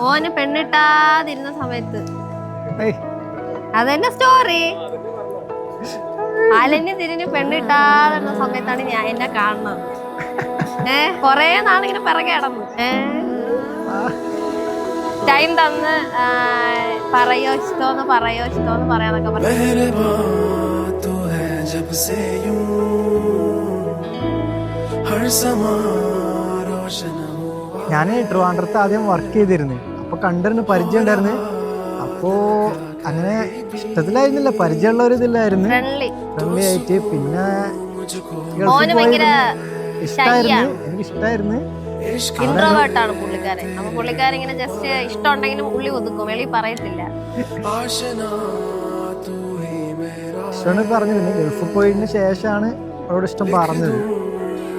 ഓന് പെണ്ണിട്ടാതിരുന്ന സമയത്ത് അതെന്നെ സ്റ്റോറി. അലഞ്ഞു തിരിഞ്ഞ് പെണ്ണിട്ടാതിരുന്ന സമയത്താണ് ഞാൻ എന്നെ കാണുന്നത്. കൊറേ നാളിങ്ങനെ പിറകെ നടന്നു. ടൈം തന്ന് പറയോ ഇഷ്ടോന്ന് പറയാന്നൊക്കെ പറഞ്ഞു. ഞാൻ ട്രിവാൻഡ്രത്ത് ആദ്യം വർക്ക് ചെയ്തിരുന്നു. അപ്പൊ കണ്ടിരുന്നു, പരിചയം ഉണ്ടായിരുന്നു. അപ്പോ അങ്ങനെ ഇഷ്ടത്തിലായിരുന്നില്ല, പരിചയമുള്ള ഒരു ഇതില്ലായിരുന്നു, ഫ്രണ്ട്ലി ആയിട്ട്. പിന്നെ ഇഷ്ടായിരുന്നു, എനിക്ക് ഇഷ്ടായിരുന്നു. ഇൻട്രോവേർട്ടാണ് പുള്ളിക്കാരൻ. അപ്പൊ പുള്ളിക്കാരൻ ഇങ്ങനെ ജസ്റ്റ് ഇഷ്ടമുണ്ടെങ്കിലും ഉള്ളി ഒതുക്കും, വെളി പറയത്തില്ല. ഇഷ്ടമാണ് പറഞ്ഞു. പിന്നെ ഗൾഫിൽ പോയതിന് ശേഷമാണ് അവരോട് ഇഷ്ടം പറഞ്ഞത്.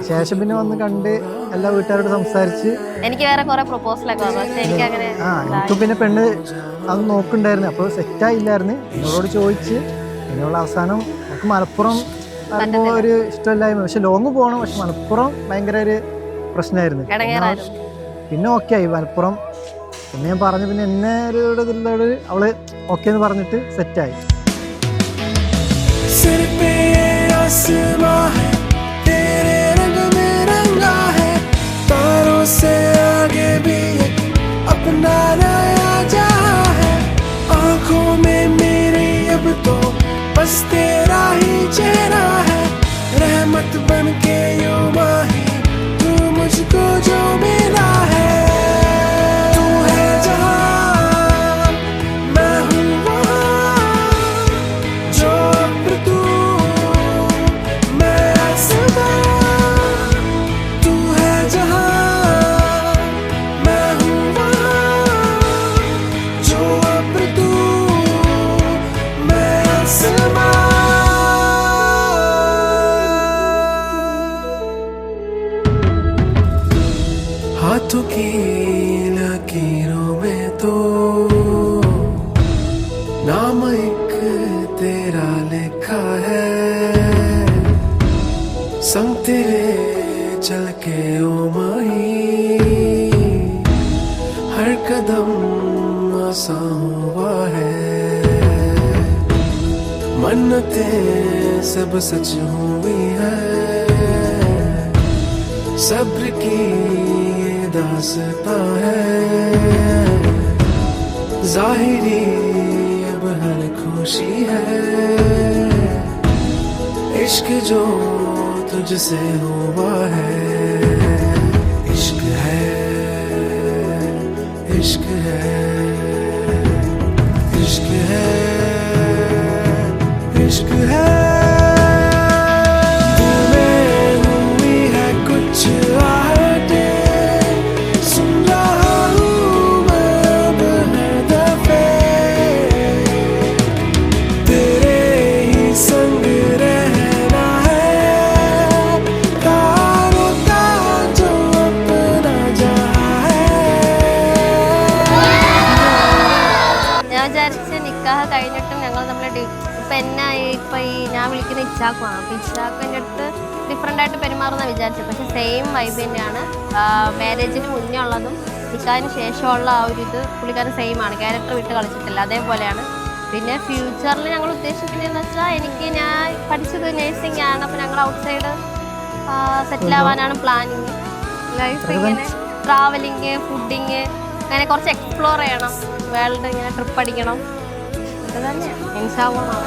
ശേഷം പിന്നെ വന്ന് കണ്ട് എല്ലാ വീട്ടുകാരോട് സംസാരിച്ച് എനിക്ക് വേറെ കുറെ പ്രൊപ്പോസലൊക്കെ വന്നു. പക്ഷെ എനിക്ക് അങ്ങനെ എനിക്ക് പിന്നെ പെണ്ണ് അത് നോക്കുന്നുണ്ടായിരുന്നു. അപ്പോൾ സെറ്റായില്ലായിരുന്നു. എന്നോട് ചോദിച്ച് പിന്നെയുള്ള അവസാനം നമുക്ക് മലപ്പുറം പറയുമ്പോൾ ഒരു ഇഷ്ടമില്ലായ്മ. പക്ഷെ ലോങ് പോകണം. പക്ഷെ മലപ്പുറം ഭയങ്കര ഒരു പ്രശ്നമായിരുന്നു. പിന്നെ ഓക്കെ ആയി മലപ്പുറം. പിന്നെ ഞാൻ പറഞ്ഞു, പിന്നെ എന്നെ ഇതിലോട് അവള് ഓക്കെ എന്ന് പറഞ്ഞിട്ട് സെറ്റായി. बस तेरा ही चेहरा है, रहमत बन के यूं माही तू मुझको जो मिला है। तू है जहां, मैं हूँ वहां, जो अब तू मैं आसमां। तू है जहां, मैं हूँ वहां, जो अब तू मैं आसमां। हाथों की लकीरों में तो नाम एक तेरा लिखा है, संग तेरे चल के ओ माही हर कदम आसान हुआ है। मन्नतें सब सच हुई है, सब्र की दास्तां है, जाहिरी अब हर खुशी है। इश्क जो तुझसे हुआ है, इश्क है, इश्क है, इश्क है, इश्क है। കഴിഞ്ഞിട്ടും ഞങ്ങൾ തമ്മിൽ ഇപ്പം എന്നെ ഇപ്പം ഈ ഞാൻ വിളിക്കുന്ന ഇച്ചാക്കുമാണ്. അപ്പം ഇച്ചാക്കിൻ്റെ അടുത്ത് ഡിഫറെൻ്റ് ആയിട്ട് പെരുമാറുന്ന വിചാരിച്ചത്. പക്ഷെ സെയിം വൈബ് തന്നെയാണ്. മാരേജിന് മുന്നേ ഉള്ളതും നിക്കാഹിന് ശേഷമുള്ള ആ ഒരു ഇത് പുള്ളിക്കാരൻ സെയിം ആണ്. ക്യാരക്ടർ വിട്ട് കളിച്ചിട്ടില്ല, അതേപോലെയാണ്. പിന്നെ ഫ്യൂച്ചറിൽ ഞങ്ങൾ ഉദ്ദേശിക്കുന്നതെന്ന് വെച്ചാൽ ഞാൻ പഠിച്ചത് നേഴ്സിംഗ് ആണ്. അപ്പോൾ ഞങ്ങൾ ഔട്ട് സൈഡ് സെറ്റിൽ ആവാനാണ് പ്ലാനിങ്. ലൈഫ് ഇങ്ങനെ ട്രാവലിങ്, ഫുഡിങ്, അങ്ങനെ കുറച്ച് എക്സ്പ്ലോർ ചെയ്യണം, വേൾഡ് ഇങ്ങനെ ട്രിപ്പ് അടിക്കണം. അത് തന്നെയാണ് ഇൻഷാ അല്ലാഹ്.